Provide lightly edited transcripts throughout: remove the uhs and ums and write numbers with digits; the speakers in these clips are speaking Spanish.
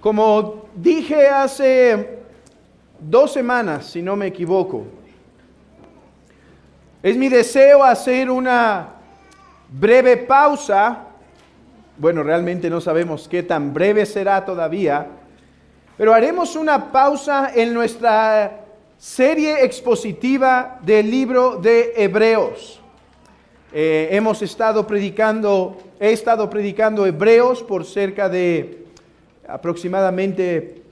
Como dije hace 2 semanas, si no me equivoco, es mi deseo hacer una breve pausa. Bueno, realmente no sabemos qué tan breve será todavía, pero haremos una pausa en nuestra serie expositiva del libro de Hebreos. He estado predicando Hebreos por cerca de aproximadamente,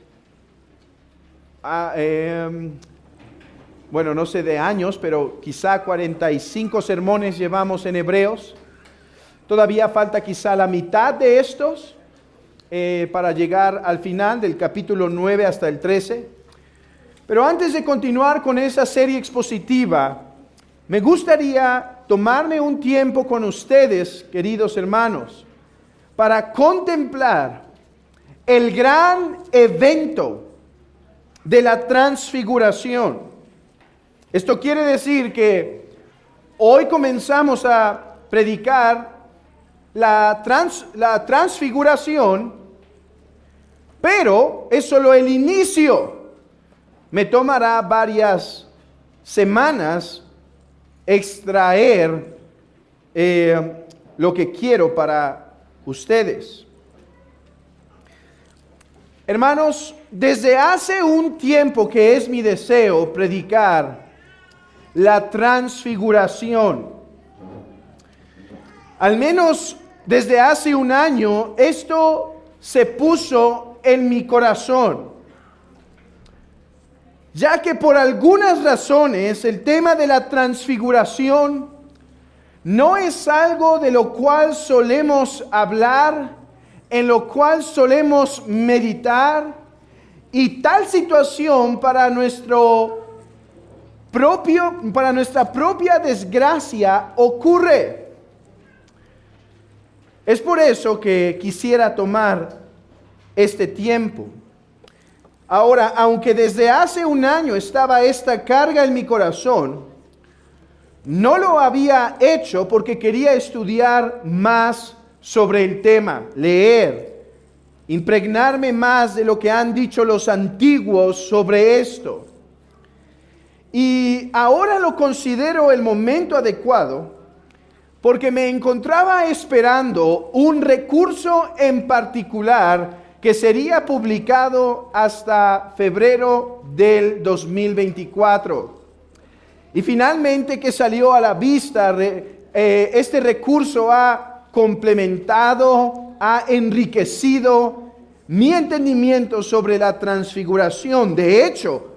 no sé de años, pero quizá 45 sermones llevamos en Hebreos. Todavía falta quizá la mitad de estos para llegar al final del capítulo 9 hasta el 13. Pero antes de continuar con esa serie expositiva, me gustaría tomarme un tiempo con ustedes, queridos hermanos, para contemplar el gran evento de la transfiguración. Esto quiere decir que hoy comenzamos a predicar la transfiguración, pero es solo el inicio. Me tomará varias semanas extraer lo que quiero para ustedes. Hermanos, desde hace un tiempo que es mi deseo predicar la transfiguración. Al menos desde hace un año, esto se puso en mi corazón, ya que por algunas razones el tema de la transfiguración no es algo de lo cual solemos hablar, en lo cual solemos meditar, y tal situación para nuestra propia desgracia ocurre. Es por eso que quisiera tomar este tiempo. Ahora, aunque desde hace un año estaba esta carga en mi corazón, no lo había hecho porque quería estudiar más sobre el tema, leer, impregnarme más de lo que han dicho los antiguos sobre esto. Y ahora lo considero el momento adecuado porque me encontraba esperando un recurso en particular que sería publicado hasta febrero del 2024. Y finalmente que salió a la vista, este recurso ha complementado, ha enriquecido mi entendimiento sobre la transfiguración. De hecho,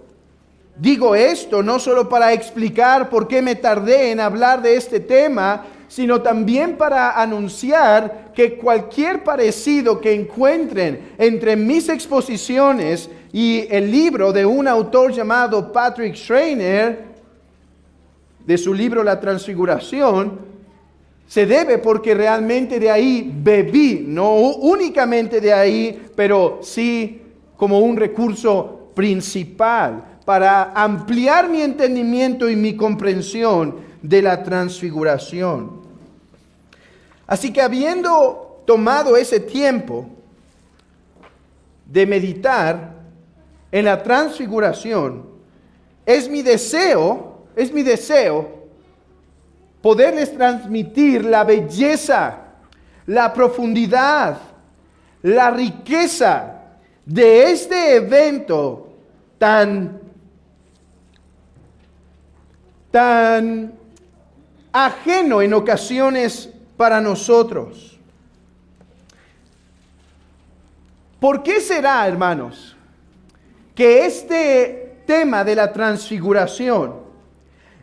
digo esto no solo para explicar por qué me tardé en hablar de este tema, sino también para anunciar que cualquier parecido que encuentren entre mis exposiciones y el libro de un autor llamado Patrick Schreiner, de su libro La Transfiguración, se debe porque realmente de ahí bebí, no únicamente de ahí, pero sí como un recurso principal para ampliar mi entendimiento y mi comprensión de la transfiguración. Así que habiendo tomado ese tiempo de meditar en la transfiguración, es mi deseo poderles transmitir la belleza, la profundidad, la riqueza de este evento tan ajeno en ocasiones para nosotros. ¿Por qué será, hermanos, que este tema de la transfiguración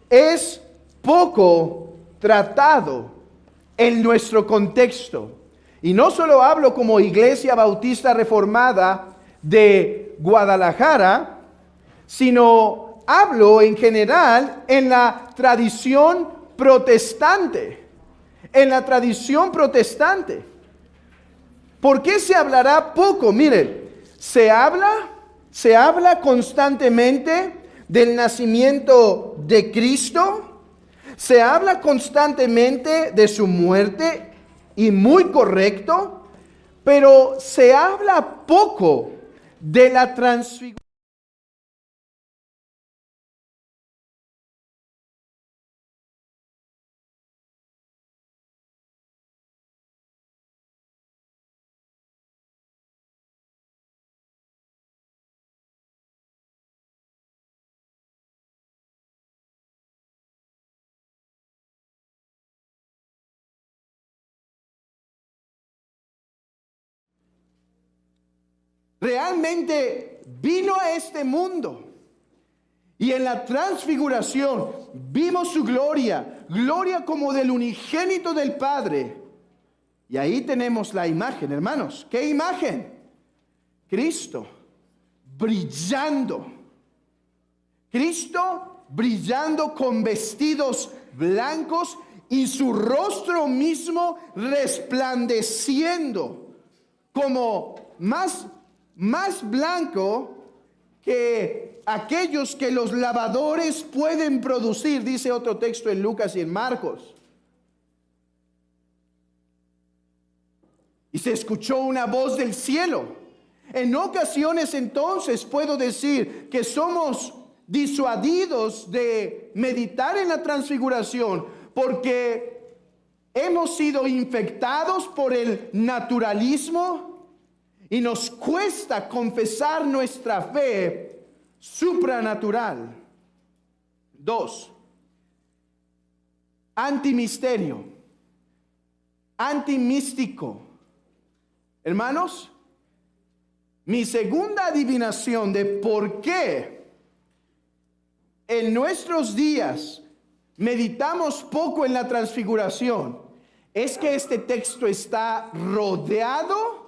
es poco tratado en nuestro contexto? Y no solo hablo como Iglesia Bautista Reformada de Guadalajara, sino hablo en general en la tradición protestante. En la tradición protestante. ¿Por qué se hablará poco? Miren, se habla constantemente del nacimiento de Cristo, se habla constantemente de su muerte, y muy correcto, pero se habla poco de la transfiguración. Realmente vino a este mundo y en la transfiguración vimos su gloria, gloria como del unigénito del Padre. Y ahí tenemos la imagen, hermanos. ¿Qué imagen? Cristo brillando. Cristo brillando con vestidos blancos y su rostro mismo resplandeciendo como más blanco que aquellos que los lavadores pueden producir, dice otro texto en Lucas y en Marcos. Y se escuchó una voz del cielo. En ocasiones entonces puedo decir que somos disuadidos de meditar en la transfiguración porque hemos sido infectados por el naturalismo y nos cuesta confesar nuestra fe supranatural. 2. Antimisterio, antimístico. Hermanos, mi segunda adivinación de por qué en nuestros días meditamos poco en la transfiguración es que este texto está rodeado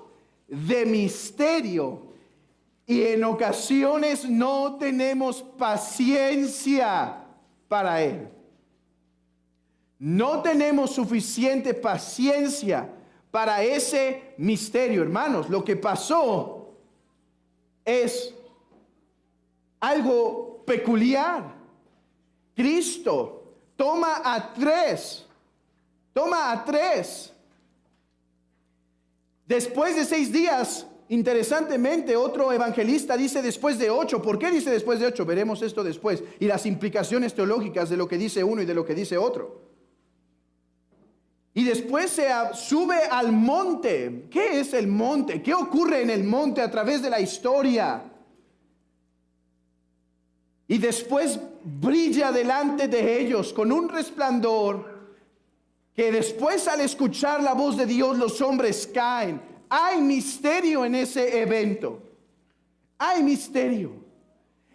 de misterio y en ocasiones no tenemos paciencia para él. No tenemos suficiente paciencia para ese misterio, hermanos. Lo que pasó es algo peculiar. Cristo toma a tres. Después de 6 días, interesantemente, otro evangelista dice después de 8. ¿Por qué dice después de 8? Veremos esto después. Y las implicaciones teológicas de lo que dice uno y de lo que dice otro. Y después se sube al monte. ¿Qué es el monte? ¿Qué ocurre en el monte a través de la historia? Y después brilla delante de ellos con un resplandor que después al escuchar la voz de Dios los hombres caen. Hay misterio en ese evento. Hay misterio.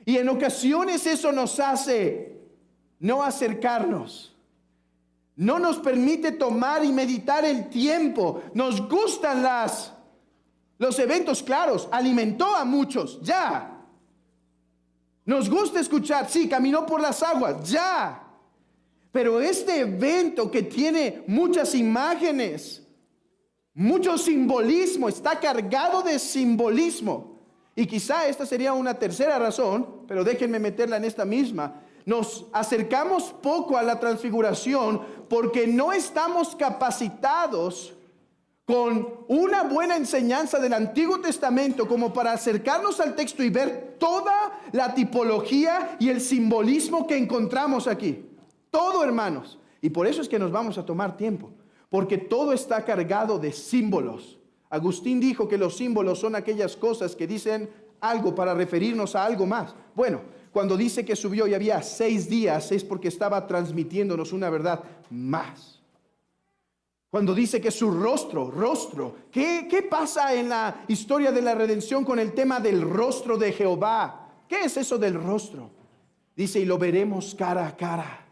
Y en ocasiones eso nos hace no acercarnos. No nos permite tomar y meditar el tiempo. Nos gustan los eventos claros. Alimentó a muchos, ya. Nos gusta escuchar, sí, caminó por las aguas, ya. Pero este evento que tiene muchas imágenes, mucho simbolismo, está cargado de simbolismo. Y quizá esta sería una tercera razón, pero déjenme meterla en esta misma. Nos acercamos poco a la transfiguración porque no estamos capacitados con una buena enseñanza del Antiguo Testamento como para acercarnos al texto y ver toda la tipología y el simbolismo que encontramos aquí. Todo, hermanos. Y por eso es que nos vamos a tomar tiempo, porque todo está cargado de símbolos. Agustín dijo que los símbolos son aquellas cosas que dicen algo para referirnos a algo más. Bueno, cuando dice que subió y había 6 días es porque estaba transmitiéndonos una verdad más. Cuando dice que su rostro, ¿qué pasa en la historia de la redención con el tema del rostro de Jehová? ¿Qué es eso del rostro? Dice, y lo veremos cara a cara.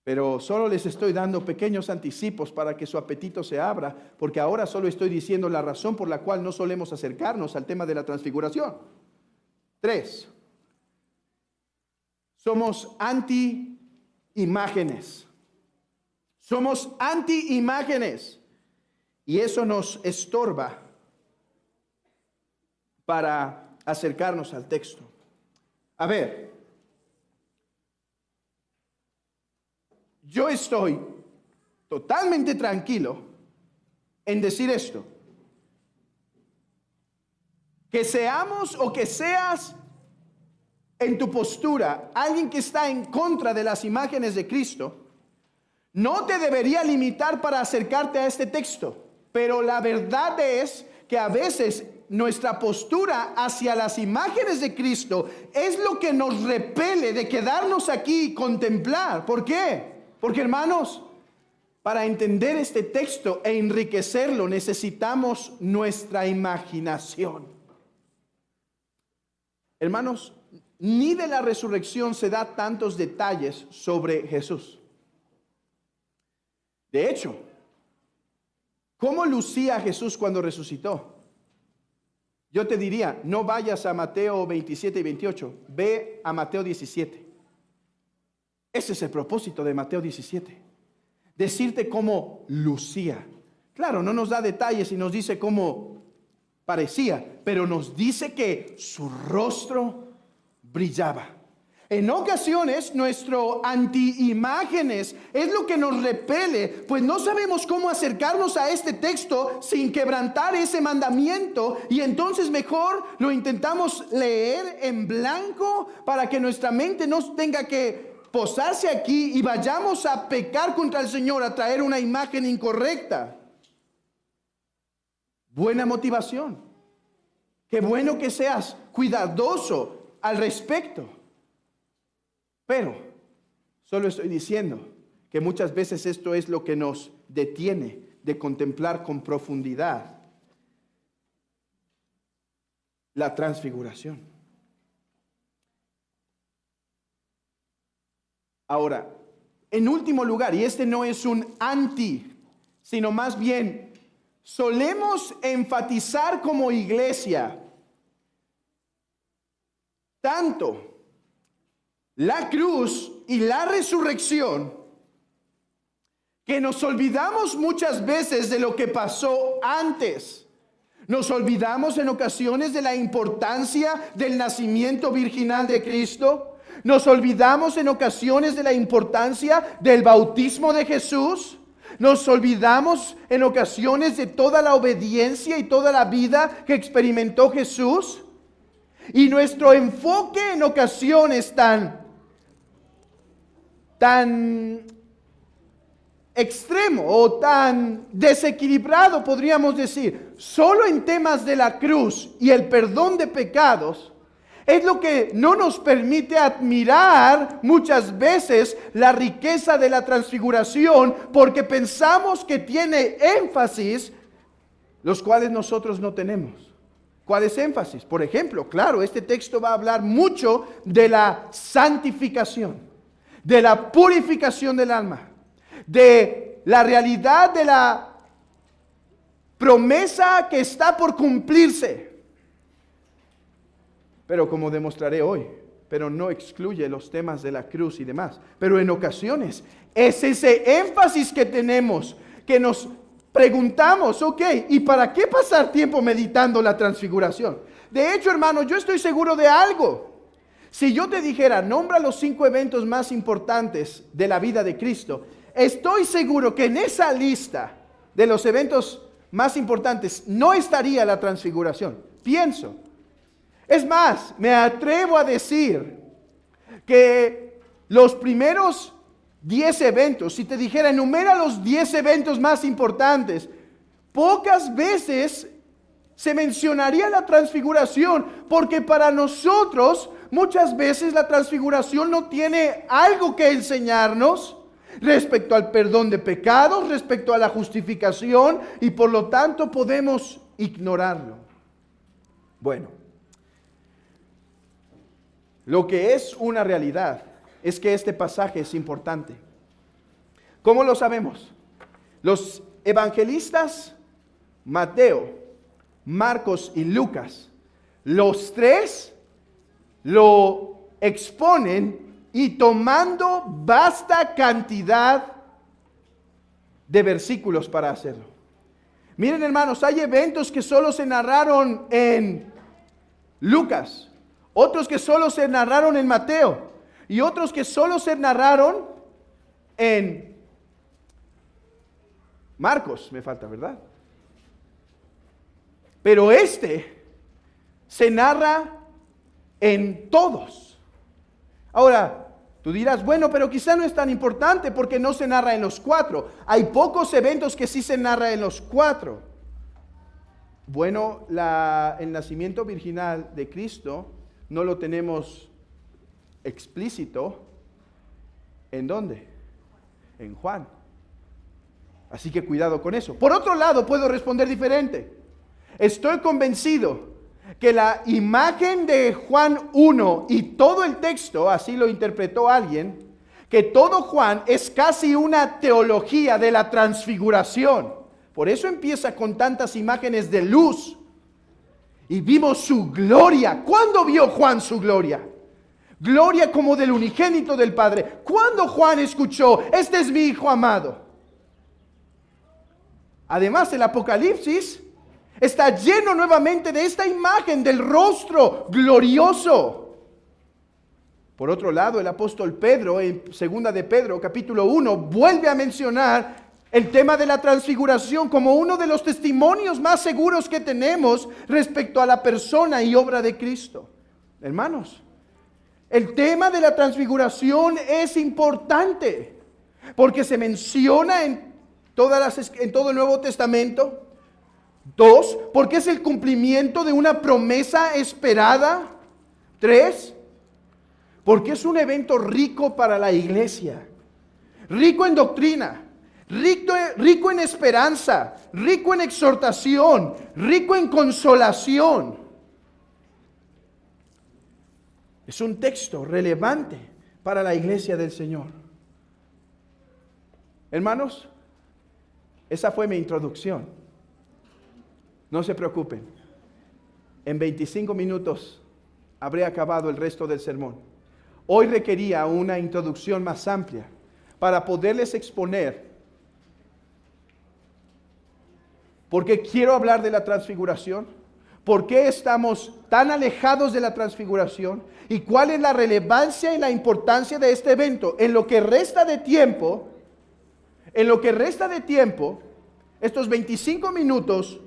Pero solo les estoy dando pequeños anticipos para que su apetito se abra, porque ahora solo estoy diciendo la razón por la cual no solemos acercarnos al tema de la transfiguración. 3. Somos anti-imágenes. Somos anti-imágenes. Y eso nos estorba para acercarnos al texto. A ver. Yo estoy totalmente tranquilo en decir esto. Que seamos o que seas en tu postura alguien que está en contra de las imágenes de Cristo, no te debería limitar para acercarte a este texto. Pero la verdad es que a veces nuestra postura hacia las imágenes de Cristo es lo que nos repele de quedarnos aquí y contemplar. ¿Por qué? Porque, hermanos, para entender este texto e enriquecerlo necesitamos nuestra imaginación. Hermanos, ni de la resurrección se da tantos detalles sobre Jesús. De hecho, ¿cómo lucía Jesús cuando resucitó? Yo te diría, no vayas a Mateo 27 y 28, ve a Mateo 17. Ese es el propósito de Mateo 17. Decirte cómo lucía. Claro, no nos da detalles y nos dice cómo parecía, pero nos dice que su rostro brillaba. En ocasiones nuestro antiimágenes es lo que nos repele, pues no sabemos cómo acercarnos a este texto sin quebrantar ese mandamiento, y entonces mejor lo intentamos leer en blanco para que nuestra mente no tenga que posarse aquí y vayamos a pecar contra el Señor, a traer una imagen incorrecta. Buena motivación. Qué bueno que seas cuidadoso al respecto. Pero solo estoy diciendo que muchas veces esto es lo que nos detiene de contemplar con profundidad la transfiguración. Ahora, en último lugar, y este no es un anti, sino más bien solemos enfatizar como iglesia tanto la cruz y la resurrección, que nos olvidamos muchas veces de lo que pasó antes. Nos olvidamos en ocasiones de la importancia del nacimiento virginal de Cristo. Nos olvidamos en ocasiones de la importancia del bautismo de Jesús. Nos olvidamos en ocasiones de toda la obediencia y toda la vida que experimentó Jesús. Y nuestro enfoque en ocasiones tan extremo o tan desequilibrado, podríamos decir, solo en temas de la cruz y el perdón de pecados, es lo que no nos permite admirar muchas veces la riqueza de la transfiguración, porque pensamos que tiene énfasis, los cuales nosotros no tenemos. ¿Cuál es énfasis? Por ejemplo, claro, este texto va a hablar mucho de la santificación, de la purificación del alma, de la realidad de la promesa que está por cumplirse. Pero como demostraré hoy, pero no excluye los temas de la cruz y demás. Pero en ocasiones es ese énfasis que tenemos, que nos preguntamos, ok, ¿y para qué pasar tiempo meditando la transfiguración? De hecho, hermano, yo estoy seguro de algo. Si yo te dijera, nombra los 5 eventos más importantes de la vida de Cristo, estoy seguro que en esa lista de los eventos más importantes no estaría la transfiguración. Pienso. Es más, me atrevo a decir que los primeros 10 eventos, si te dijera, enumera los 10 eventos más importantes, pocas veces se mencionaría la transfiguración, porque para nosotros muchas veces la transfiguración no tiene algo que enseñarnos respecto al perdón de pecados, respecto a la justificación, y por lo tanto podemos ignorarlo. Bueno, lo que es una realidad es que este pasaje es importante. ¿Cómo lo sabemos? Los evangelistas Mateo, Marcos y Lucas, los tres lo exponen y tomando vasta cantidad de versículos para hacerlo. Miren, hermanos, hay eventos que solo se narraron en Lucas, otros que solo se narraron en Mateo y otros que solo se narraron en Marcos. Me falta, ¿verdad? Pero este se narra en todos. Ahora, tú dirás, bueno, pero quizá no es tan importante porque no se narra en los 4. Hay pocos eventos que sí se narra en los 4. Bueno, el nacimiento virginal de Cristo no lo tenemos explícito. ¿En dónde? En Juan. Así que cuidado con eso. Por otro lado, puedo responder diferente. Estoy convencido que la imagen de Juan 1 y todo el texto, así lo interpretó alguien, que todo Juan es casi una teología de la transfiguración. Por eso empieza con tantas imágenes de luz. Y vimos su gloria. ¿Cuándo vio Juan su gloria? Gloria como del unigénito del Padre. ¿Cuándo Juan escuchó, este es mi Hijo amado? Además, el Apocalipsis está lleno nuevamente de esta imagen del rostro glorioso. Por otro lado, el apóstol Pedro, en 2 de Pedro, capítulo 1, vuelve a mencionar el tema de la transfiguración como uno de los testimonios más seguros que tenemos respecto a la persona y obra de Cristo. Hermanos, el tema de la transfiguración es importante porque se menciona en todo el Nuevo Testamento. 2, porque es el cumplimiento de una promesa esperada. 3, porque es un evento rico para la iglesia, rico en doctrina, rico en esperanza, rico en exhortación, rico en consolación. Es un texto relevante para la iglesia del Señor. Hermanos, esa fue mi introducción. No se preocupen. En 25 minutos habré acabado el resto del sermón. Hoy requería una introducción más amplia para poderles exponer por qué quiero hablar de la transfiguración, por qué estamos tan alejados de la transfiguración y cuál es la relevancia y la importancia de este evento. En lo que resta de tiempo, estos 25 minutos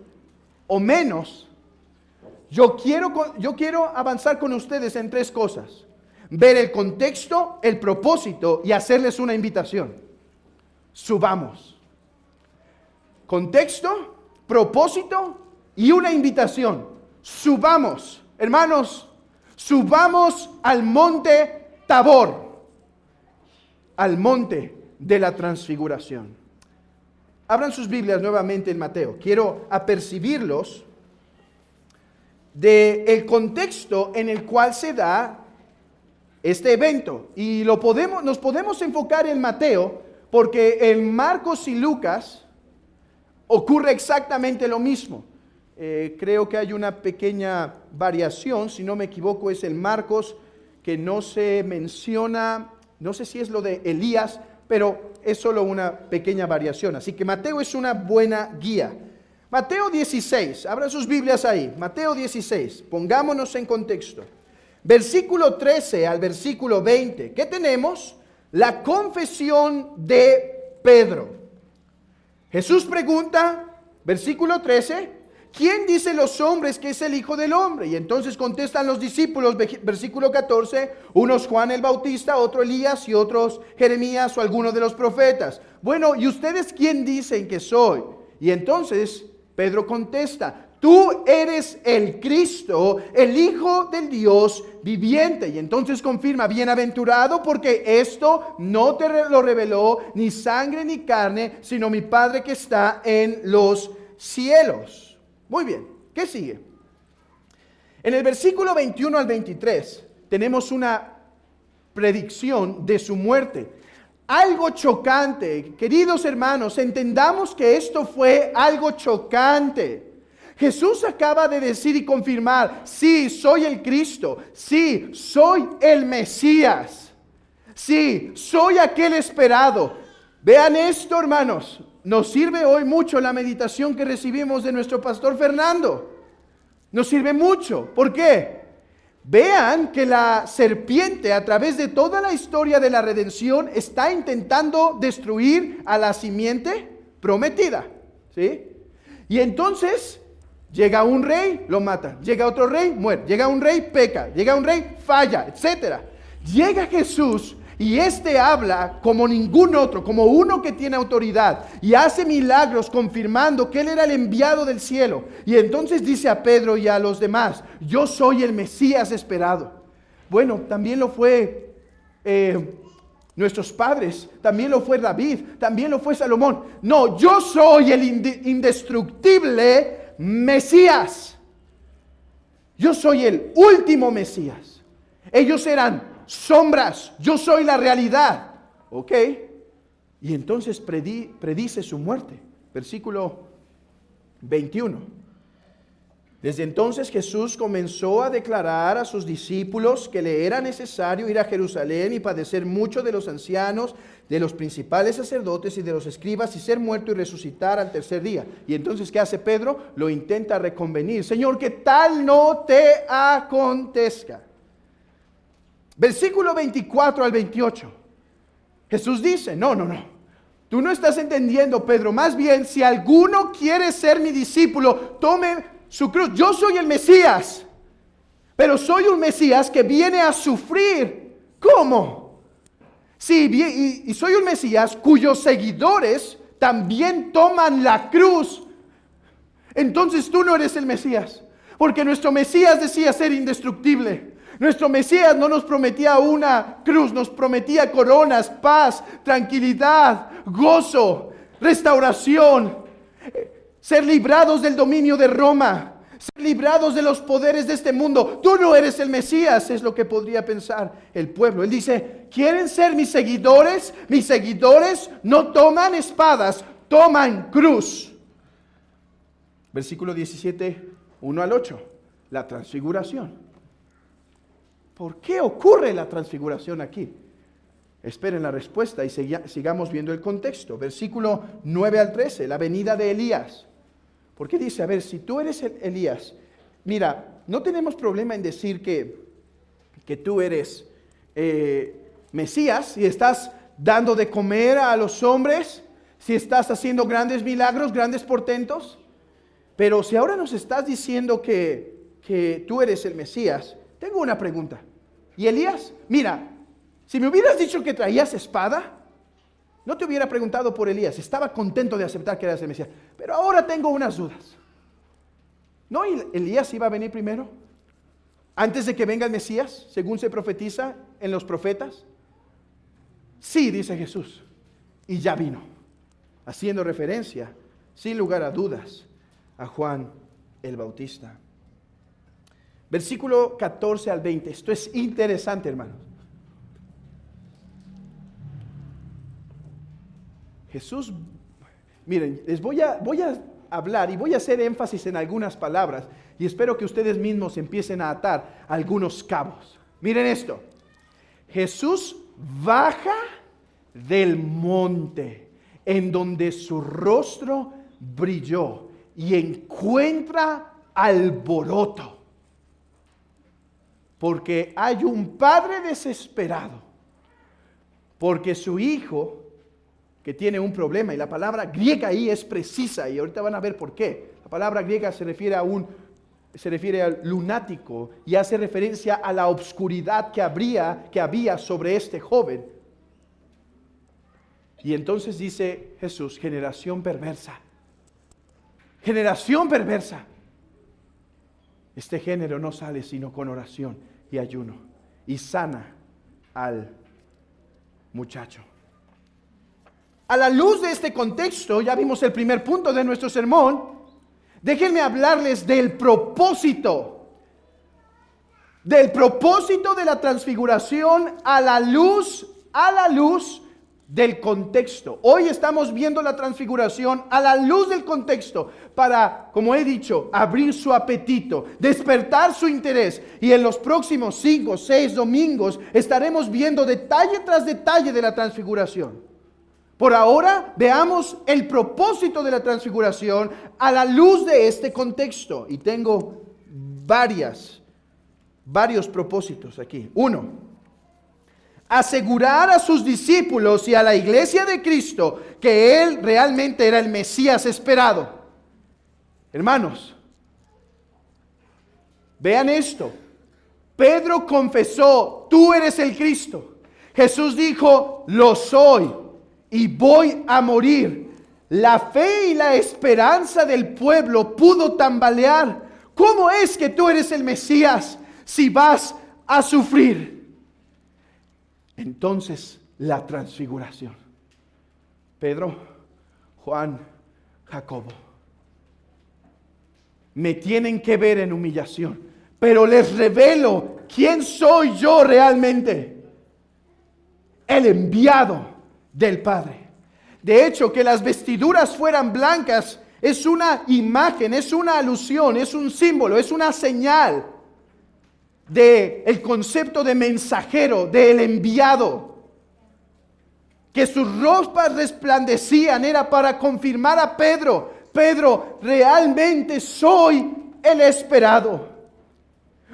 o menos, yo quiero avanzar con ustedes en 3 cosas: ver el contexto, el propósito y hacerles una invitación. Subamos. Contexto, propósito y una invitación. Subamos, hermanos, subamos al monte Tabor, al monte de la transfiguración. Abran sus Biblias nuevamente en Mateo. Quiero apercibirlos del contexto en el cual se da este evento. Y nos podemos enfocar en Mateo porque en Marcos y Lucas ocurre exactamente lo mismo. Creo que hay una pequeña variación, si no me equivoco es el Marcos que no se menciona, no sé si es lo de Elías, pero es solo una pequeña variación. Así que Mateo es una buena guía. Mateo 16, abran sus Biblias ahí. Mateo 16, pongámonos en contexto. Versículo 13 al versículo 20. ¿Qué tenemos? La confesión de Pedro. Jesús pregunta, versículo 13, ¿quién dicen los hombres que es el Hijo del Hombre? Y entonces contestan los discípulos, versículo 14, unos Juan el Bautista, otro Elías y otros Jeremías o alguno de los profetas. Bueno, ¿y ustedes quién dicen que soy? Y entonces Pedro contesta, tú eres el Cristo, el Hijo del Dios viviente. Y entonces confirma, bienaventurado porque esto no te lo reveló ni sangre ni carne, sino mi Padre que está en los cielos. Muy bien, ¿qué sigue? En el versículo 21 al 23 tenemos una predicción de su muerte. Algo chocante, queridos hermanos, entendamos que esto fue algo chocante. Jesús acaba de decir y confirmar, sí, soy el Cristo, sí, soy el Mesías, sí, soy aquel esperado. Vean esto, hermanos, nos sirve hoy mucho la meditación que recibimos de nuestro pastor Fernando. Nos sirve mucho, ¿por qué? Vean que la serpiente a través de toda la historia de la redención está intentando destruir a la simiente prometida, ¿sí? Y entonces Llega un rey, lo mata. Llega otro rey, muere. Llega un rey, peca. Llega un rey, falla, etc. Llega Jesús y habla como ningún otro, como uno que tiene autoridad, y hace milagros confirmando que él era el enviado del cielo. Y entonces dice a Pedro y a los demás: yo soy el Mesías esperado. Bueno, también lo fue nuestros padres, también lo fue David, también lo fue Salomón. No, yo soy el indestructible Mesías. Yo soy el último Mesías. Ellos eran sombras, yo soy la realidad. Ok. Y entonces predice su muerte. Versículo 21. Desde entonces Jesús comenzó a declarar a sus discípulos que le era necesario ir a Jerusalén y padecer mucho de los ancianos, de los principales sacerdotes y de los escribas, y ser muerto y resucitar al tercer día. Y entonces, ¿qué hace Pedro? Lo intenta reconvenir. Señor, que tal no te acontezca. Versículo 24 al 28. Jesús dice: no. Tú no estás entendiendo, Pedro. Más bien, si alguno quiere ser mi discípulo, tome su cruz. Yo soy el Mesías, pero soy un Mesías que viene a sufrir. ¿Cómo? Sí, y soy un Mesías cuyos seguidores también toman la cruz. Entonces tú no eres el Mesías, porque nuestro Mesías decía ser indestructible. Nuestro Mesías no nos prometía una cruz, nos prometía coronas, paz, tranquilidad, gozo, restauración, ser librados del dominio de Roma, ser librados de los poderes de este mundo. Tú no eres el Mesías, es lo que podría pensar el pueblo. Él dice: ¿quieren ser mis seguidores? Mis seguidores no toman espadas, toman cruz. Versículo 17, 1 al 8, la transfiguración. ¿Por qué ocurre la transfiguración aquí? Esperen la respuesta y sigamos viendo el contexto. Versículo 9 al 13, la venida de Elías. ¿Por qué dice? A ver, si tú eres Elías, mira, no tenemos problema en decir que tú eres Mesías, si estás dando de comer a los hombres, si estás haciendo grandes milagros, grandes portentos. Pero si ahora nos estás diciendo que tú eres el Mesías, tengo una pregunta. ¿Y Elías? Mira, si me hubieras dicho que traías espada, no te hubiera preguntado por Elías. Estaba contento de aceptar que eras el Mesías. Pero ahora tengo unas dudas. ¿No Elías iba a venir primero? Antes de que venga el Mesías, según se profetiza en los profetas. Sí, dice Jesús. Y ya vino. Haciendo referencia, sin lugar a dudas, a Juan el Bautista. Versículo 14 al 20. Esto es interesante, hermanos. Jesús, miren, les voy a hablar y voy a hacer énfasis en algunas palabras y espero que ustedes mismos empiecen a atar algunos cabos. Miren esto. Jesús baja del monte en donde su rostro brilló y encuentra alboroto. Porque hay un padre desesperado, porque su hijo que tiene un problema, y la palabra griega ahí es precisa, y ahorita van a ver por qué. La palabra griega se refiere al lunático y hace referencia a la obscuridad que había sobre este joven. Y entonces dice Jesús: generación perversa. Generación perversa. Este género no sale sino con oración y ayuno, y sana al muchacho. A la luz de este contexto, ya vimos el primer punto de nuestro sermón. Déjenme hablarles del propósito de la transfiguración a la luz del contexto. Hoy estamos viendo la transfiguración a la luz del contexto para, como he dicho, abrir su apetito, despertar su interés. Y en los próximos 5 o 6 domingos estaremos viendo detalle tras detalle de la transfiguración. Por ahora veamos el propósito de la transfiguración a la luz de este contexto. Y tengo varios propósitos aquí. 1. Asegurar a sus discípulos y a la iglesia de Cristo que Él realmente era el Mesías esperado. Hermanos, Vean esto. Pedro confesó, tú eres el Cristo. Jesús dijo, lo soy y voy a morir. La fe y la esperanza del pueblo pudo tambalear. ¿Cómo es que tú eres el Mesías si vas a sufrir? Entonces, la transfiguración. Pedro, Juan, Jacobo, me tienen que ver en humillación, pero les revelo quién soy yo realmente. El enviado del Padre. De hecho, que las vestiduras fueran blancas es una imagen, es una alusión, es un símbolo, es una señal del concepto de mensajero, del enviado. Que sus ropas resplandecían era para confirmar a Pedro: Pedro, realmente soy el esperado.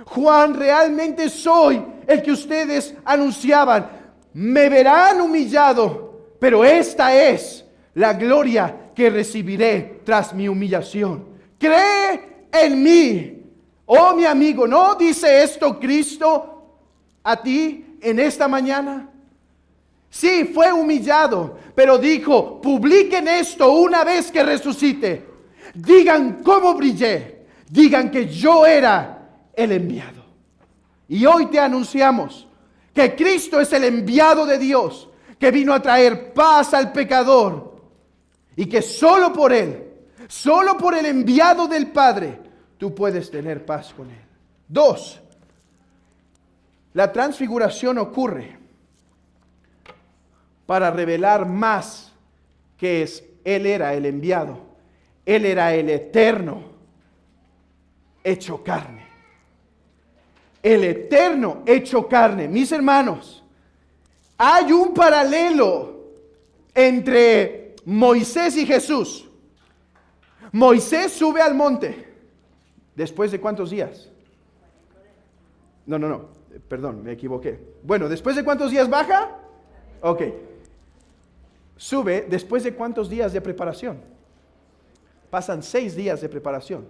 Juan, realmente soy el que ustedes anunciaban. Me verán humillado, pero esta es la gloria que recibiré tras mi humillación. Cree en mí. Oh, mi amigo, ¿no dice esto Cristo a ti en esta mañana? Sí, fue humillado, pero dijo: publiquen esto una vez que resucite. Digan cómo brillé. Digan que yo era el enviado. Y hoy te anunciamos que Cristo es el enviado de Dios, que vino a traer paz al pecador, y que solo por Él, solo por el enviado del Padre, tú puedes tener paz con Él. 2. La transfiguración ocurre para revelar más que Él era el enviado. Él era el eterno hecho carne. El eterno hecho carne. Mis hermanos, hay un paralelo entre Moisés y Jesús. Moisés sube al monte. ¿Después de cuántos días? No, perdón, me equivoqué. Bueno, ¿después de cuántos días baja? Ok. Sube después de cuántos días de preparación. Pasan 6 días de preparación.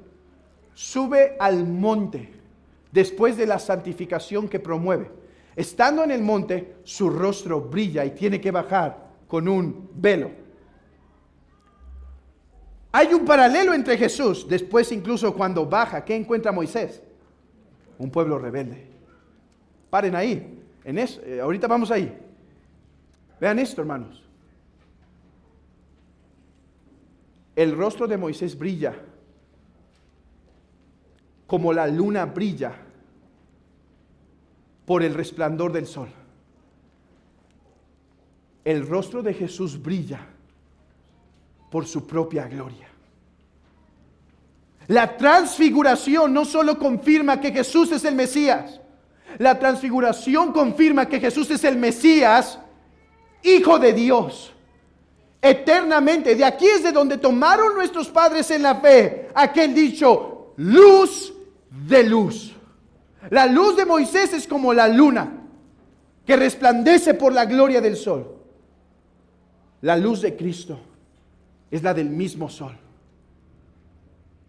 Sube al monte después de la santificación que promueve. Estando en el monte, su rostro brilla y tiene que bajar con un velo. Hay un paralelo entre Jesús. Después, incluso cuando baja, ¿qué encuentra Moisés? Un pueblo rebelde. Paren ahí. Ahorita vamos ahí. Vean esto, hermanos. El rostro de Moisés brilla como la luna brilla por el resplandor del sol. El rostro de Jesús brilla por su propia gloria. La transfiguración no solo confirma que Jesús es el Mesías, la transfiguración confirma que Jesús es el Mesías, Hijo de Dios, eternamente. De aquí es de donde tomaron nuestros padres en la fe aquel dicho: luz de luz. La luz de Moisés es como la luna que resplandece por la gloria del sol. La luz de Cristo es la del mismo sol.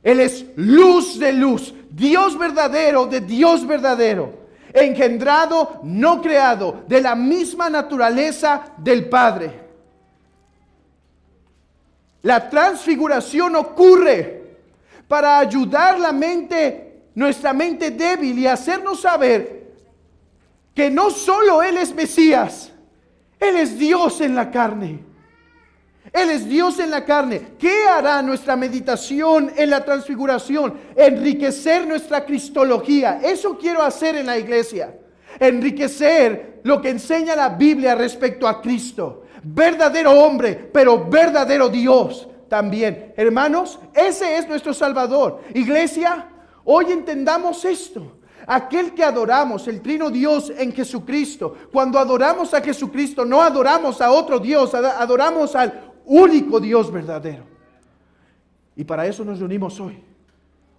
Él es luz de luz, Dios verdadero de Dios verdadero, engendrado, no creado, de la misma naturaleza del Padre. La transfiguración ocurre para ayudar nuestra mente débil, y hacernos saber que no solo Él es Mesías, Él es Dios en la carne. Él es Dios en la carne. ¿Qué hará nuestra meditación en la transfiguración? Enriquecer nuestra cristología. Eso quiero hacer en la iglesia. Enriquecer lo que enseña la Biblia respecto a Cristo. Verdadero hombre, pero verdadero Dios también. Hermanos, ese es nuestro Salvador. Iglesia, hoy entendamos esto. Aquel que adoramos, el Trino Dios en Jesucristo. Cuando adoramos a Jesucristo, no adoramos a otro Dios, adoramos al único Dios verdadero. Y para eso nos reunimos hoy.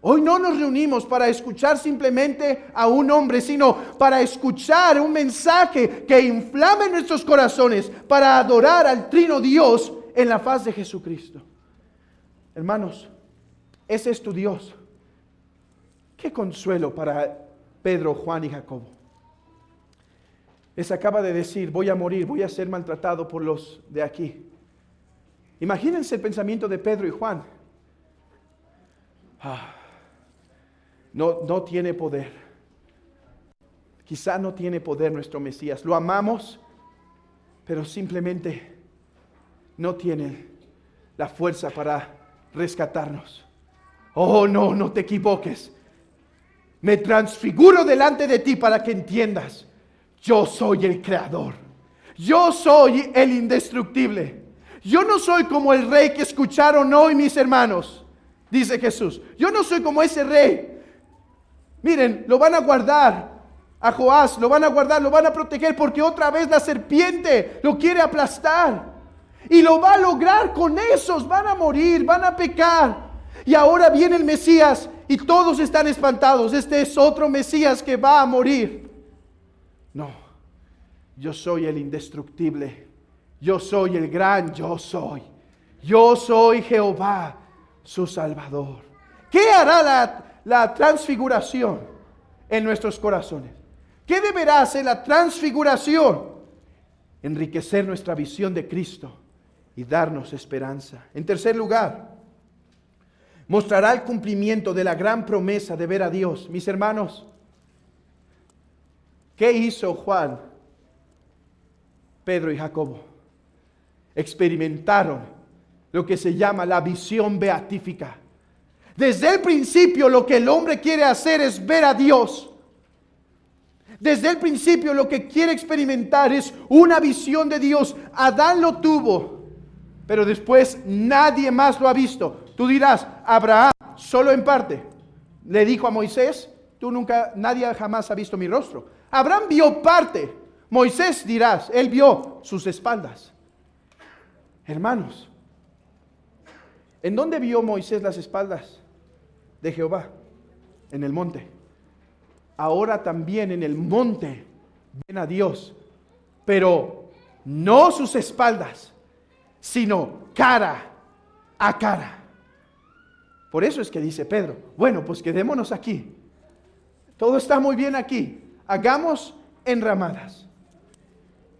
Hoy no nos reunimos para escuchar simplemente a un hombre, sino para escuchar un mensaje que inflame nuestros corazones, para adorar al Trino Dios en la faz de Jesucristo. Hermanos, ese es tu Dios, Qué consuelo para Pedro, Juan y Jacobo. Les acaba de decir, voy a morir, voy a ser maltratado por los de aquí. Imagínense el pensamiento de Pedro y Juan. No tiene poder. Quizá no tiene poder nuestro Mesías. Lo amamos, pero simplemente no tiene la fuerza para rescatarnos. Oh, no te equivoques. Me transfiguro delante de ti para que entiendas. Yo soy el creador. Yo soy el indestructible. Yo no soy como el rey que escucharon hoy mis hermanos, dice Jesús. Yo no soy como ese rey. Miren, lo van a guardar a Joás, lo van a guardar, lo van a proteger, porque otra vez la serpiente lo quiere aplastar. Y lo va a lograr con esos. Van a morir, van a pecar. Y ahora viene el Mesías y todos están espantados. Este es otro Mesías que va a morir. No, yo soy el indestructible. Yo soy el gran yo soy. Yo soy Jehová, su Salvador. ¿Qué hará la transfiguración en nuestros corazones? ¿Qué deberá hacer la transfiguración? Enriquecer nuestra visión de Cristo y darnos esperanza. En tercer lugar, mostrará el cumplimiento de la gran promesa de ver a Dios. Mis hermanos, ¿qué hizo Juan, Pedro y Jacobo? Experimentaron lo que se llama la visión beatífica. Desde el principio lo que el hombre quiere hacer es ver a Dios. Desde el principio lo que quiere experimentar es una visión de Dios. Adán lo tuvo, pero después nadie más lo ha visto. Tú dirás, Abraham, solo en parte. Le dijo a Moisés, nadie jamás ha visto mi rostro. Abraham vio parte. Moisés dirás, él vio sus espaldas. Hermanos, ¿en dónde vio Moisés las espaldas de Jehová? En el monte. Ahora también en el monte ven a Dios, pero no sus espaldas, sino cara a cara. Por eso es que dice Pedro, bueno, pues quedémonos aquí. Todo está muy bien aquí. Hagamos enramadas.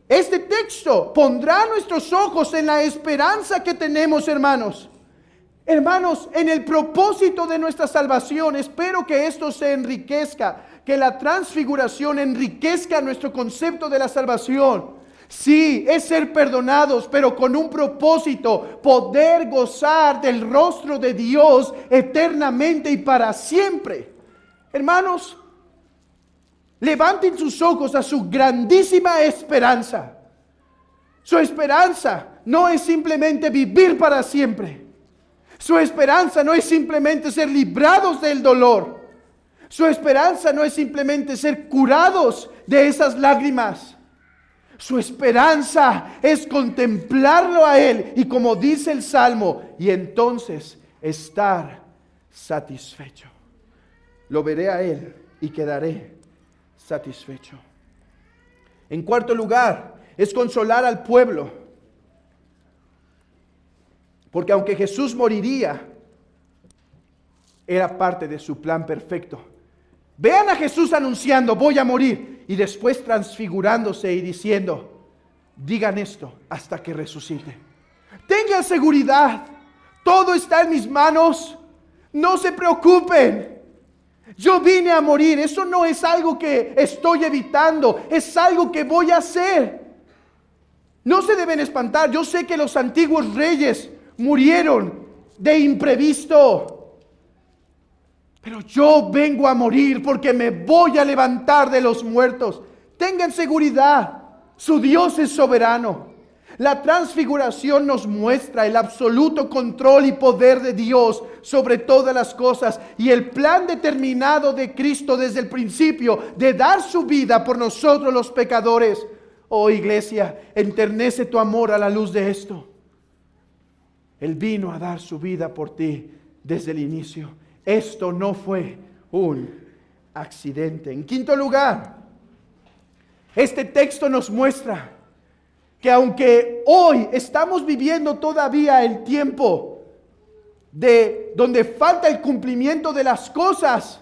Este texto pondrá nuestros ojos en la esperanza que tenemos, hermanos. Hermanos, en el propósito de nuestra salvación. Espero que esto se enriquezca, que la transfiguración enriquezca nuestro concepto de la salvación. Sí, es ser perdonados, pero con un propósito, poder gozar del rostro de Dios eternamente y para siempre. Hermanos, levanten sus ojos a su grandísima esperanza. Su esperanza no es simplemente vivir para siempre. Su esperanza no es simplemente ser librados del dolor. Su esperanza no es simplemente ser curados de esas lágrimas. Su esperanza es contemplarlo a Él y, como dice el Salmo, y entonces estar satisfecho. Lo veré a Él y quedaré satisfecho. En cuarto lugar, es consolar al pueblo. Porque aunque Jesús moriría, era parte de su plan perfecto. Vean a Jesús anunciando, voy a morir, y después transfigurándose y diciendo, digan esto hasta que resucite. Tengan seguridad, todo está en mis manos, no se preocupen. Yo vine a morir, eso no es algo que estoy evitando, es algo que voy a hacer. No se deben espantar, yo sé que los antiguos reyes murieron de imprevisto. Pero yo vengo a morir porque me voy a levantar de los muertos. Tengan seguridad, su Dios es soberano. La transfiguración nos muestra el absoluto control y poder de Dios sobre todas las cosas y el plan determinado de Cristo desde el principio de dar su vida por nosotros los pecadores. Oh iglesia, enternece tu amor a la luz de esto. Él vino a dar su vida por ti desde el inicio. Esto no fue un accidente. En quinto lugar, este texto nos muestra que aunque hoy estamos viviendo todavía el tiempo de donde falta el cumplimiento de las cosas,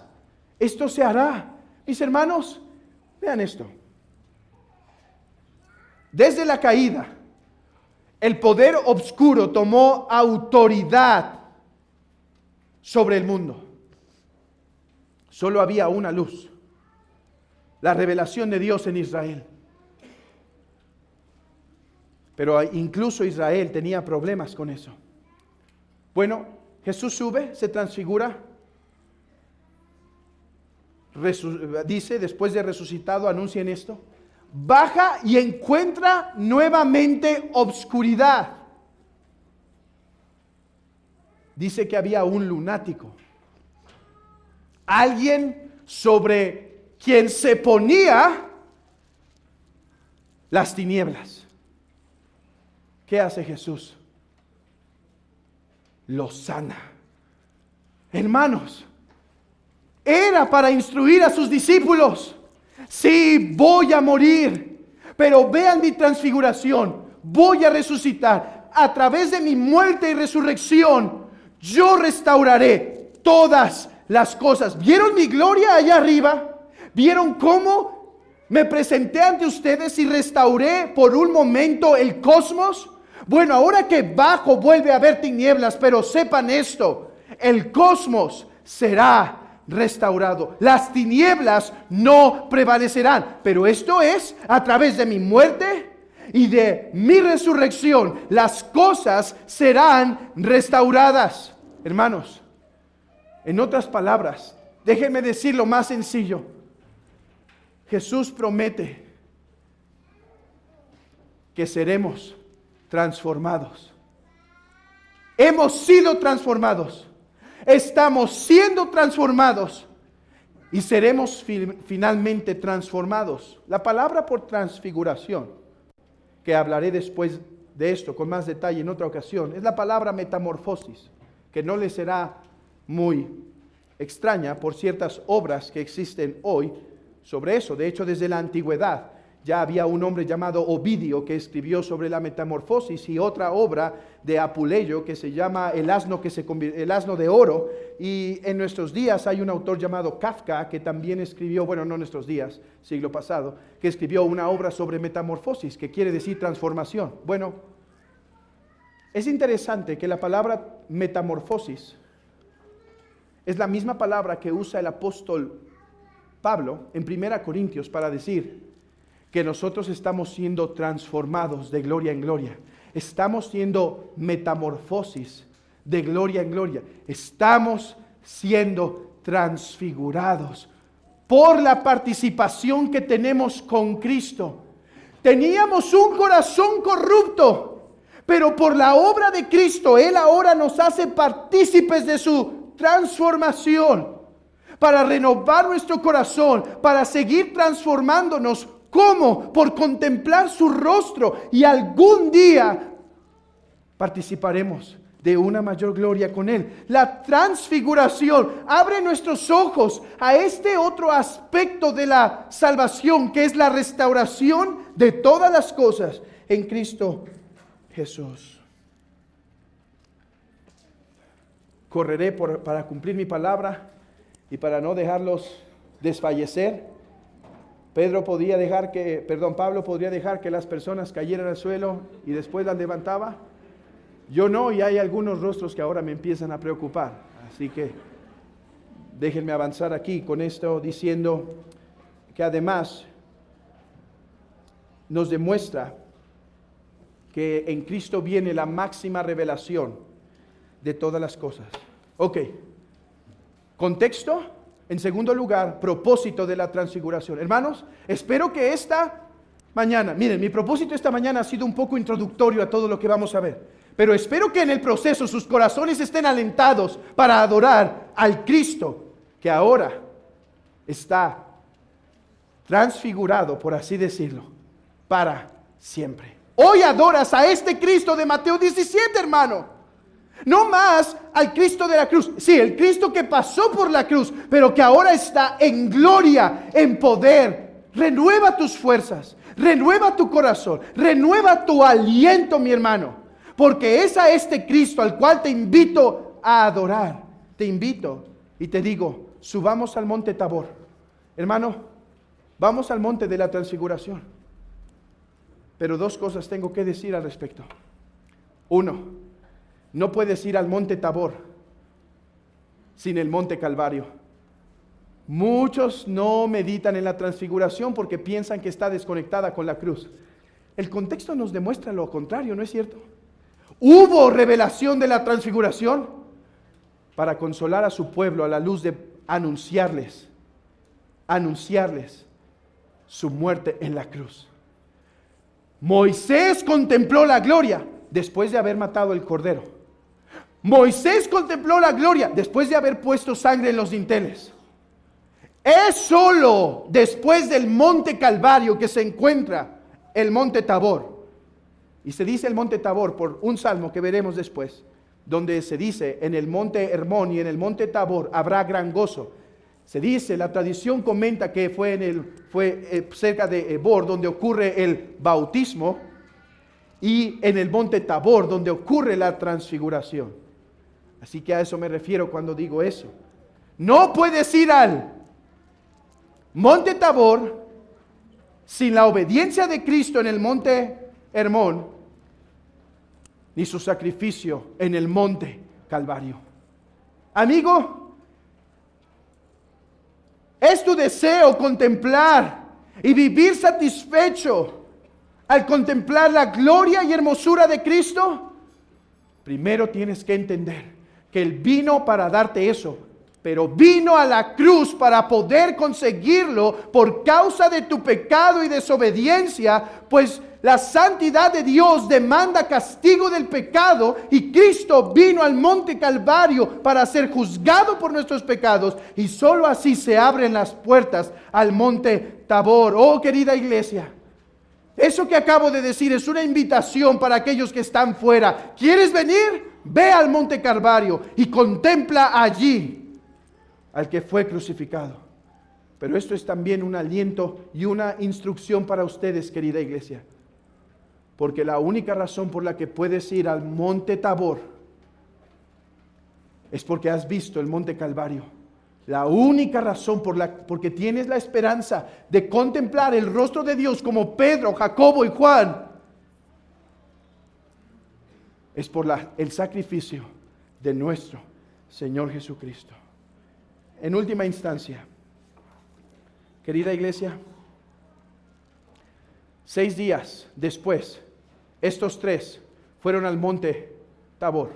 esto se hará. Mis hermanos, vean esto. Desde la caída, el poder oscuro tomó autoridad sobre el mundo. Solo había una luz, la revelación de Dios en Israel. Pero incluso Israel tenía problemas con eso. Bueno, Jesús sube, se transfigura, dice, después de resucitado, anuncien esto, baja y encuentra nuevamente obscuridad. Dice que había un lunático, alguien sobre quien se ponía las tinieblas. ¿Qué hace Jesús? Lo sana. Hermanos, era para instruir a sus discípulos. Sí, voy a morir, pero vean mi transfiguración. Voy a resucitar. A través de mi muerte y resurrección, yo restauraré todas las cosas. ¿Vieron mi gloria allá arriba? ¿Vieron cómo me presenté ante ustedes y restauré por un momento el cosmos? Bueno, ahora que bajo vuelve a haber tinieblas, pero sepan esto, el cosmos será restaurado. Las tinieblas no prevalecerán, pero esto es a través de mi muerte y de mi resurrección. Las cosas serán restauradas. Hermanos, en otras palabras, déjenme decirlo más sencillo. Jesús promete que seremos transformados. Hemos sido transformados. Estamos siendo transformados y seremos finalmente transformados. La palabra por transfiguración, que hablaré después de esto con más detalle en otra ocasión, es la palabra metamorfosis, que no les será muy extraña por ciertas obras que existen hoy sobre eso. De hecho, desde la antigüedad ya había un hombre llamado Ovidio que escribió sobre la metamorfosis, y otra obra de Apuleyo que se llama El asno de oro. Y en nuestros días hay un autor llamado Kafka que también escribió, bueno, no en nuestros días, siglo pasado, que escribió una obra sobre metamorfosis, que quiere decir transformación. Bueno, es interesante que la palabra metamorfosis es la misma palabra que usa el apóstol Pablo en 1 Corintios para decir que nosotros estamos siendo transformados de gloria en gloria. Estamos siendo metamorfosis de gloria en gloria. Estamos siendo transfigurados por la participación que tenemos con Cristo. Teníamos un corazón corrupto, pero por la obra de Cristo, Él ahora nos hace partícipes de su transformación, para renovar nuestro corazón, para seguir transformándonos. ¿Cómo? Por contemplar su rostro, y algún día participaremos de una mayor gloria con Él. La transfiguración abre nuestros ojos a este otro aspecto de la salvación, que es la restauración de todas las cosas en Cristo Jesús. Correré para cumplir mi palabra y para no dejarlos desfallecer. Pablo podría dejar que las personas cayeran al suelo y después las levantaba. Yo no, y hay algunos rostros que ahora me empiezan a preocupar. Así que déjenme avanzar aquí con esto, diciendo que además nos demuestra que en Cristo viene la máxima revelación de todas las cosas. Ok, contexto. En segundo lugar, propósito de la transfiguración. Hermanos, espero que esta mañana, miren, mi propósito esta mañana ha sido un poco introductorio a todo lo que vamos a ver. Pero espero que en el proceso sus corazones estén alentados para adorar al Cristo que ahora está transfigurado, por así decirlo, para siempre. Hoy adoras a este Cristo de Mateo 17, hermano. No más al Cristo de la cruz. Sí, el Cristo que pasó por la cruz, pero que ahora está en gloria, en poder. Renueva tus fuerzas, renueva tu corazón, renueva tu aliento, mi hermano. Porque es a este Cristo al cual te invito a adorar. Te invito y te digo, subamos al monte Tabor. Hermano, vamos al monte de la transfiguración. Pero dos cosas tengo que decir al respecto. Uno, no puedes ir al monte Tabor sin el monte Calvario. Muchos no meditan en la transfiguración porque piensan que está desconectada con la cruz. El contexto nos demuestra lo contrario, ¿no es cierto? Hubo revelación de la transfiguración para consolar a su pueblo a la luz de anunciarles su muerte en la cruz. Moisés contempló la gloria después de haber matado el cordero. Moisés contempló la gloria después de haber puesto sangre en los dinteles. Es solo después del monte Calvario que se encuentra el monte Tabor. Y se dice el monte Tabor por un salmo que veremos después, donde se dice en el monte Hermón y en el monte Tabor habrá gran gozo. Se dice, la tradición comenta que fue cerca de Ebor donde ocurre el bautismo, y en el monte Tabor donde ocurre la transfiguración. Así que a eso me refiero cuando digo eso. No puedes ir al monte Tabor sin la obediencia de Cristo en el monte Hermón, ni su sacrificio en el monte Calvario. Amigo, ¿es tu deseo contemplar y vivir satisfecho al contemplar la gloria y hermosura de Cristo? Primero tienes que entender que Él vino para darte eso, pero vino a la cruz para poder conseguirlo por causa de tu pecado y desobediencia, pues la santidad de Dios demanda castigo del pecado, y Cristo vino al monte Calvario para ser juzgado por nuestros pecados, y solo así se abren las puertas al monte Tabor. Oh, querida iglesia, eso que acabo de decir es una invitación para aquellos que están fuera. ¿Quieres venir? Ve al monte Calvario y contempla allí al que fue crucificado. Pero esto es también un aliento y una instrucción para ustedes, querida iglesia. Porque la única razón por la que puedes ir al monte Tabor es porque has visto el monte Calvario. La única razón porque tienes la esperanza de contemplar el rostro de Dios como Pedro, Jacobo y Juan, es por el sacrificio de nuestro Señor Jesucristo. En última instancia, querida iglesia, 6 días después, estos 3 fueron al monte Tabor.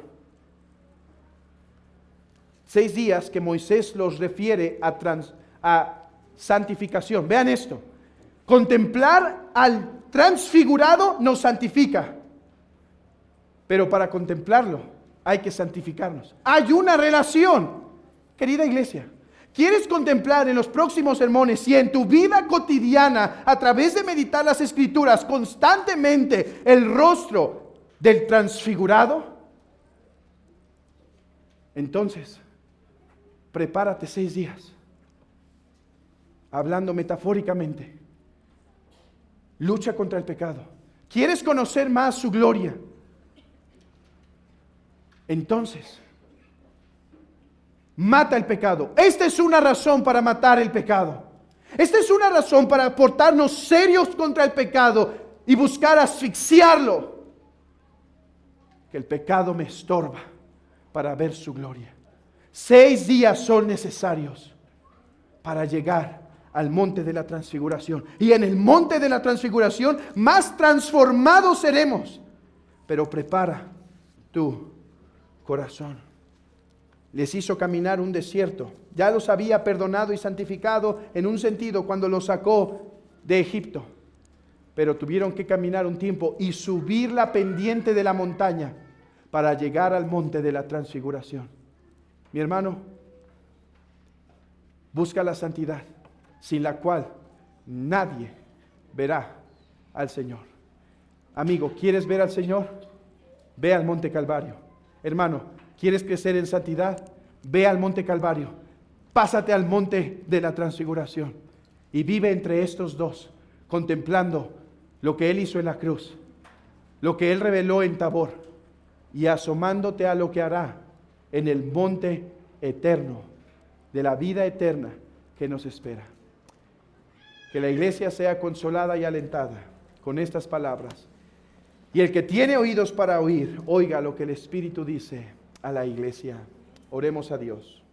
6 días que Moisés los refiere a santificación. Vean esto: contemplar al transfigurado nos santifica, pero para contemplarlo hay que santificarnos. Hay una relación, querida iglesia. ¿Quieres contemplar en los próximos sermones y en tu vida cotidiana, a través de meditar las Escrituras constantemente, el rostro del transfigurado? Entonces, prepárate 6 días, hablando metafóricamente. Lucha contra el pecado. ¿Quieres conocer más su gloria? Entonces, mata el pecado. Esta es una razón para matar el pecado. Esta es una razón para portarnos serios contra el pecado y buscar asfixiarlo. Que el pecado me estorba para ver su gloria. 6 días son necesarios para llegar al monte de la transfiguración. Y en el monte de la transfiguración más transformados seremos. Pero prepara tu corazón. Les hizo caminar un desierto. Ya los había perdonado y santificado en un sentido cuando los sacó de Egipto. Pero tuvieron que caminar un tiempo y subir la pendiente de la montaña para llegar al monte de la transfiguración. Mi hermano, busca la santidad, sin la cual nadie verá al Señor. Amigo, ¿quieres ver al Señor? Ve al monte Calvario. Hermano, ¿quieres crecer en santidad? Ve al monte Calvario. Pásate al monte de la transfiguración y vive entre estos dos, contemplando lo que Él hizo en la cruz, lo que Él reveló en Tabor, y asomándote a lo que hará en el monte eterno de la vida eterna que nos espera. Que la iglesia sea consolada y alentada con estas palabras. Y el que tiene oídos para oír, oiga lo que el Espíritu dice a la iglesia. Oremos a Dios.